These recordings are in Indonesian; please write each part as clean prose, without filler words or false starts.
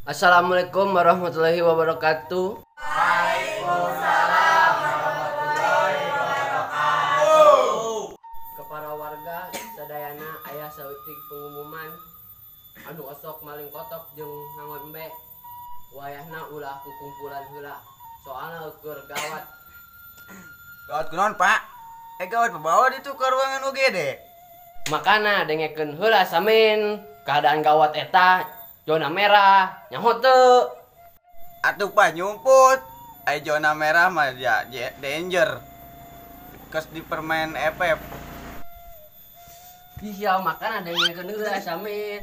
Assalamualaikum warahmatullahi wabarakatuh. Waalaikumsalam warahmatullahi wabarakatuh. Kepada warga sadayana aya saeutik pengumuman anu osok maling kotok jeung ngangon embe. Wayahna ulah kukumpulan heula. Soalna ukur gawat. Gawat kunaon, Pak? Gawat pabawa ditu ka ruangan UGD. Makana dengekeun heula samin keadaan gawat eta zona merah nyaho teu. Atuh Pak nyumput. Zona merah mah ya danger. Kes di permain FF. Iya makana dengekeun heula samin.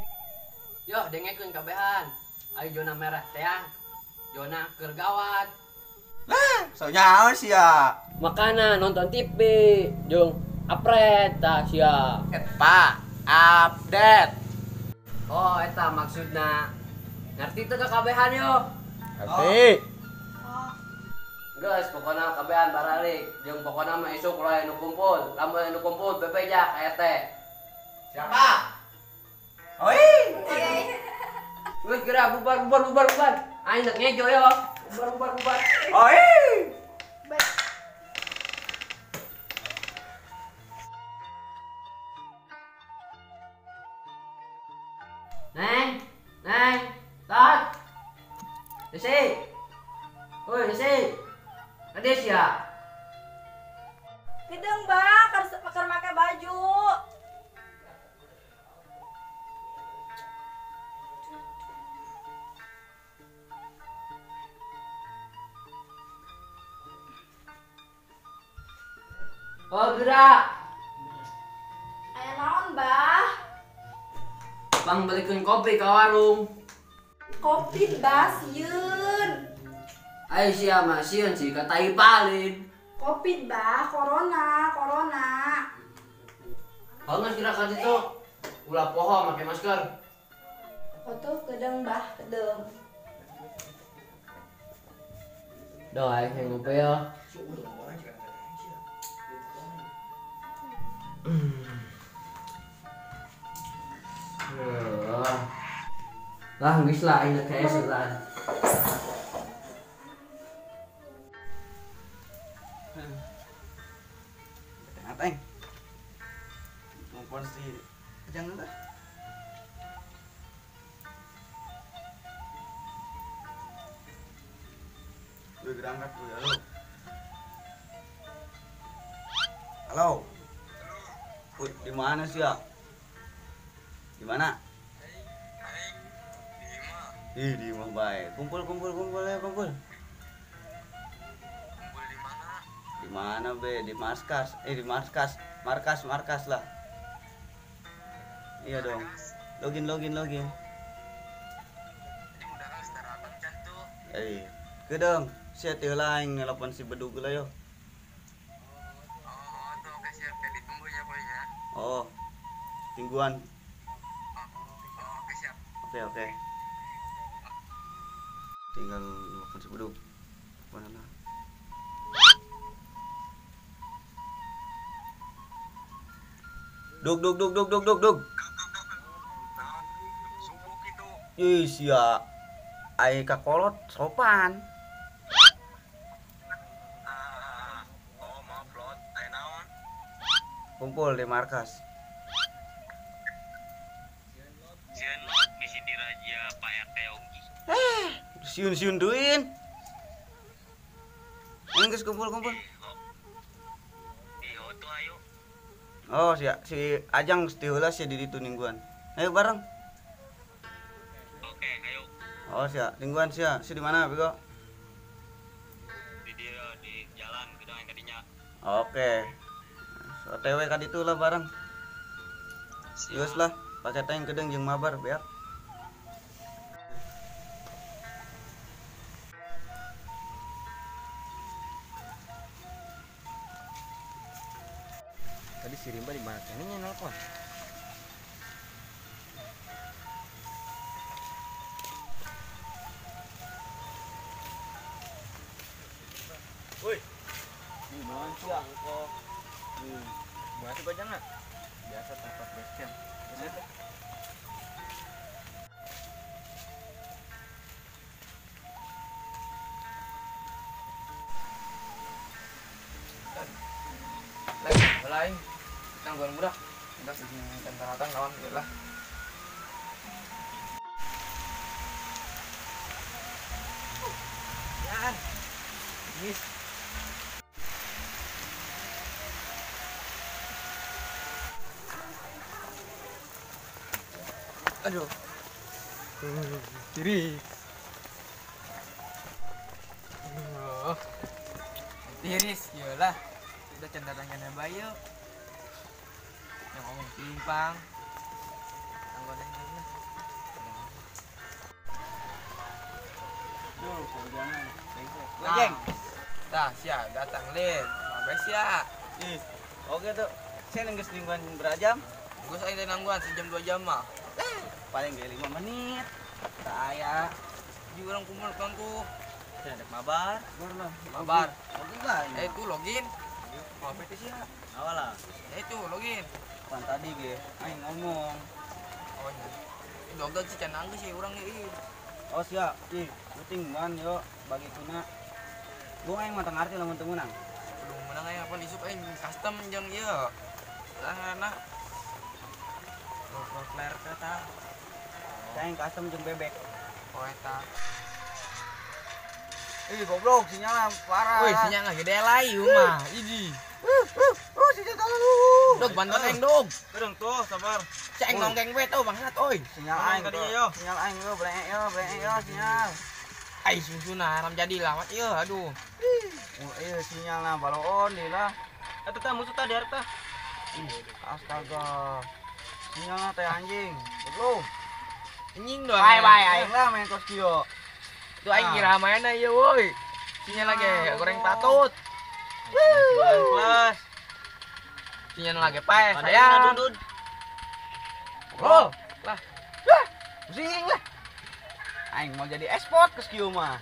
Yo dengekeun kabehan. Aya zona merah teh zona keur gawat. Lah, so nyaho sia. Makana nonton TV jeung apret tah sia. Pak, update. Oh eta maksudna. Ngerti teu kakabehan yo? Ngerti. Geus pokona kabehan baralik jeung pokona mah esuk ulah anu kumpul. Lamun anu kumpul bebeja aya teh. Siapa? Oi. Geus geura bubar. Aing rek ngejo yo. Bubar. Oi. Neng, tat. Desi. Woi, Desi. Ades ya. Hidung bang, keur make baju. Oh, gerak. Aya naon, Bah? Bang balikeun kopi ka warung. Kopi Bah, sieun. Aya sia mah sieun sih ka tai palin. Kopi Bah, corona. Bangun gerak ka ditu. Ulah poho make masker. Foto kedeng Bah, kedeng. Doh aing ngopi yo. Lah geus lah aing kae selan. Ateng. Numpun si jangan lah. Gue berangkat gue, halo. Wih, di mana sih ya? Di mana? Di rumah baik. Kumpul ya, kumpul. Di mana be? Di markas. Di markas lah. Iya dong. Login. Kedong. Saya teh lain nelpon si bedug lah yo. Oh, tungguan. Oke. Tinggal nelpon si bedug. Mana? Dug. Ih, sia. Ai kakolot sopan. Kumpul di markas. Sieun misi diraja Pak RT Onggi. Siun duin. Enggeus kumpul. Iyo tuh ayo. Oh, si Ajang di heula si di ditu ningguan. Ayo bareng. Oke, ayo. Oh, ningguan si di mana bego? Di jalan gedang yang kadinya. Oke. OTW ka ditu lah bareng. Geus lah, pakai teng kedeng jeung mabar beak. Tadi si Rimba di mana kenanya nelpon? Woi. Di mana sih kok? Mana sih bajang nak? Biasa tempat base camp. Lagi, mulai. Nangguan mudah. Udah sini tentara lawan lah. Yan. Miss. Aduh. Kiri. Tiris, iyalah. Udah cendatangannya bayu. Yang ngomong timpang. Anggota ini. Duh, kau jangan. Gojeng. Tah, sia datang lin. Mabes sia. Ih, oke tuh. Saya nengges lingkungan berajam. Gue saya nangguan sejam 2 jam mah. Paling gak 5 menit. Saya Di orang kumpul tuh. saya ada mabar. Mabar. Oke lah. Itu login. Mau apa sih ya? Awal lah. Itu login. Pan tadi ge, aing ngomong. Oh iya. Dogal sih can nangis sih orang ini. Oh siap, ih, penting man yo bagi kuna. Gua aing mah teu ngarti lamun teu meunang. Belum menang aja apa isuk aing custom jeung ieu. Lah flare kata. Aing custom jeung bebek. Oh eta. Ih, goblok sinyalna parah. Wih, sinyal nggak gede lah ieu mah. Idi. Sinyal tahu. Dog bantuan aing dog. Bereng tuh, sabar. Cek nonggeng we tau bangsat oi. Sinyal aing tadi yo. Sinyal aing yo, breng yo sinyal. Ai susuna ram jadi lawat ieu aduh. Oh, iya sinyalna baloon deui lah. Eta teh musuh tadi harta. Astaga. Sinyalna teh anjing. Goblok. Anjing doang. Bye aing lah main kos kieu. Tuh aing kira mainna ieu woi. Sinyal lagi goreng patut. Kelas. Sinyal lagi pae sayang. Oh, lah. Pusing lah. Aing mau jadi esport kos kieu mah.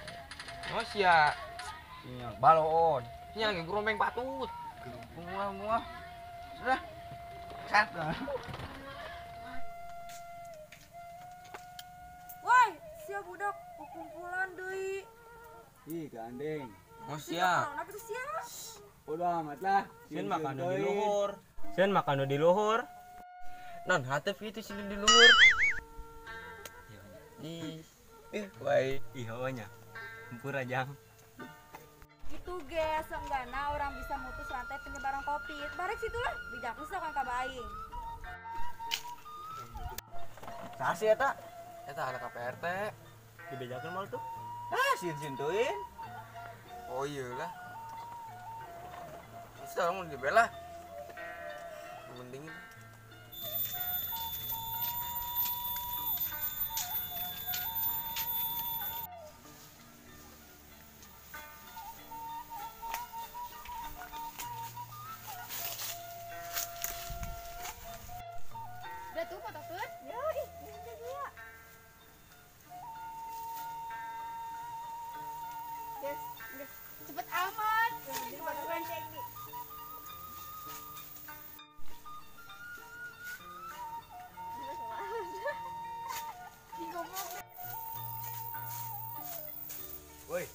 Oh sia. Sinyal baloon. Sinyal lagi gerombeng patut. Muah. Sudah. Kat. Woi, siap budak kumpulan deui. Ih, gandeng. Oh sia. Kenapa tuh siap? Udah amat lah. Sieun makan di luhur. Sieun makan di luhur. Non hatef itu sini di luhur. Baik. Ih, heunya. Empur ajang. Itu guys, seenggaknya orang bisa mutus rantai penyebaran COVID. Barek situ lah, bijak bisa kan kabaing. Sasi eta. Eta ada KPRT. Dibejakeun mal tuh. Ah, sin tuin. Oh iya lah. Bisa mau dibela. Mending Udah tuh fotokeun? Ya, ih, dia. Yes, cepet amat. Jadi fotokeun cek nih. Woi.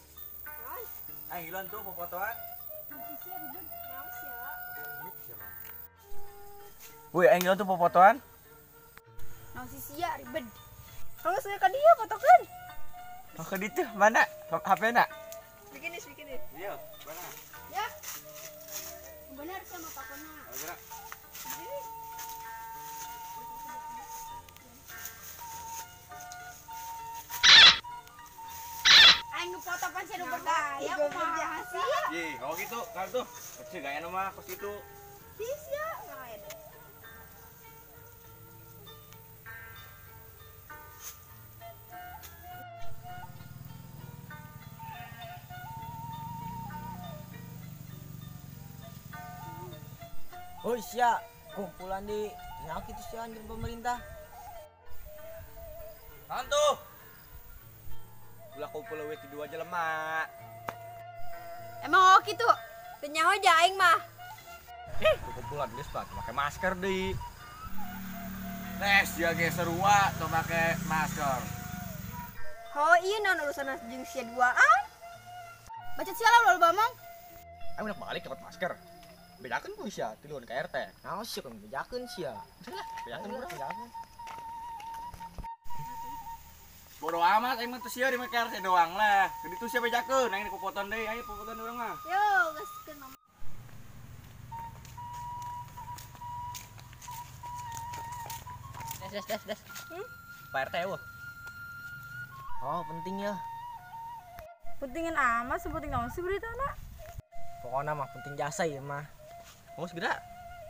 Aing ilan tuh fotoan. Woi, aing ilan tuh fotoan. Nang si sia ribet. Kalau saya ke dia fotokeun. Oh, ke ditu mana? HP-na? Bikin nih. Iya, mana? Ya. Benar sama pakona. Gerak. Aing foto pan saya berdaya kumaha sih? Ih, kalau gitu, kan tuh. Kecil gaya nama kos itu. Sia, ngain. Oh sia, kumpulan di nyaki itu sih anjir pemerintah. Hantu. Ulah kumpul we ti dua jelema. Emang oke tuh. Penyawa aja aing mah. Kumpulan geus pak, pakai masker deui. Tes jaga serua tuh pakai masker. Oh iya non urusan jeung sia duaan. Bacot sialan lo bamang. Ayo nak balik dapat masker. Bedakeun ku sia ti luhur ka RT. Naon sih kan bedakeun sia. Bedakeun urang bedakeun. Bodo amat aing mah teu sia di RT doang lah. Jadi tuh sia bedakeun aing dikupoton deui, ayo popoton urang mah. Yo, gaskeun mama. Des. Pak RT eueuh. Oh, penting ya. Pentingin amat sebutin naon sih berita na. Pokoknya mah penting jasa ya mah. Mau segera.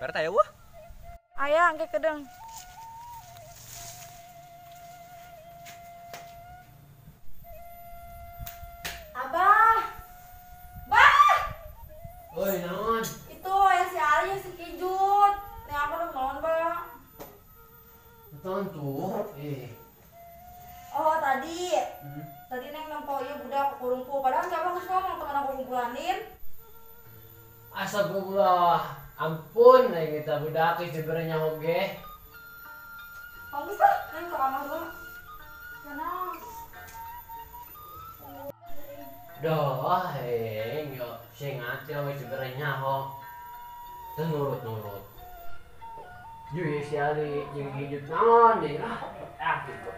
Pak RT eueuh. Aya angke kedeng. Abah. Bah. Woi, naon? Itu yang si Ari yang si Kijut. Nih apa lu naon, Bang? Naon tuh? Oh, tadi. Tadi neng nempo ieu budak kurungku. Padahal siapa geus ngomong teman aku kumpulanin. Astagfirullah. Ampun, aing eta budak geus diberenya oge. Kamu bisa? Neng ke kamar dulu. Kenal. Doh, yo sing ati geus diberenya ho. Teu nurut. Yui si Ali jeung hijut naon deui lah. Gitu.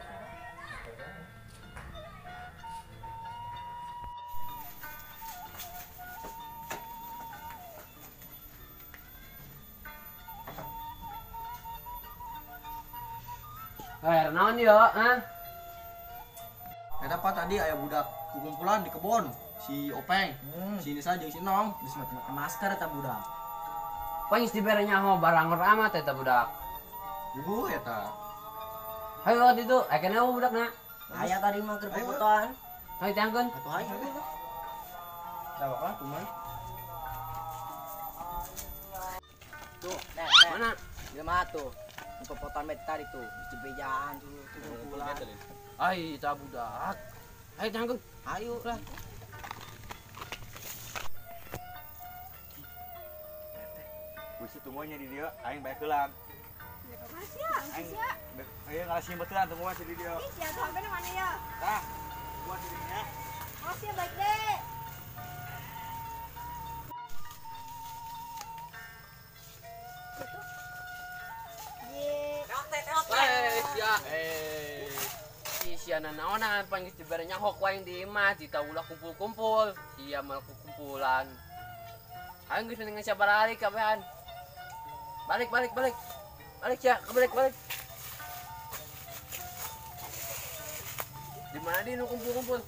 Naon yo, ha? Eta apa tadi aya budak kukumpulan di kebon si Openg, si Nisa jeung si Nong, geus make masker eta budak. Pangis diberenya ho barang amat eta budak. Ibu eta. Hayu waktu itu, akhirnya budakna. Aya tadi mah keur fotoan. Hayu tiangkeun. Atuh hayu. Dawak lah kumaha. Tuh, Mana? dia mah tuh. Fotoan met tadi tuh, di bejaan tuh kumpulan. Ai, eta budak. Hayu tiangkeun. Ayo lah. Wis semuanya di dia aing bae keulang. Makasih ya, Aing ayo ngasih betulan semua di dia. Ih, sia sampai di mana ya? Tah. Buat dirinya. Makasih ya, baik deh. Gitu. Ye. Ya, si siana naonan pangis diberenya hok waing di imah ditaulah kumpul-kumpul. Sia mal kumpulan. Aing geus dengan siapa balik kabehan. Balik. Balik ya, balik. Di mana dia nu kumpul-kumpul?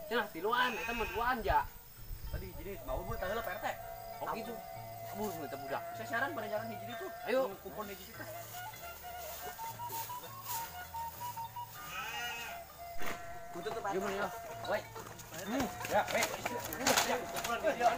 Cenah tiluan, eta mah duaan ja. Tadi jadi mau buat tanggal Pak RT. Oh gitu. Kabur nu eta budak. Saya saran pada jalan hiji itu. Ayo. Kumpul hiji itu. Kudu tuh Pak. Gimana ya? Woi. Ya, weh. Ya, kumpulan di dia.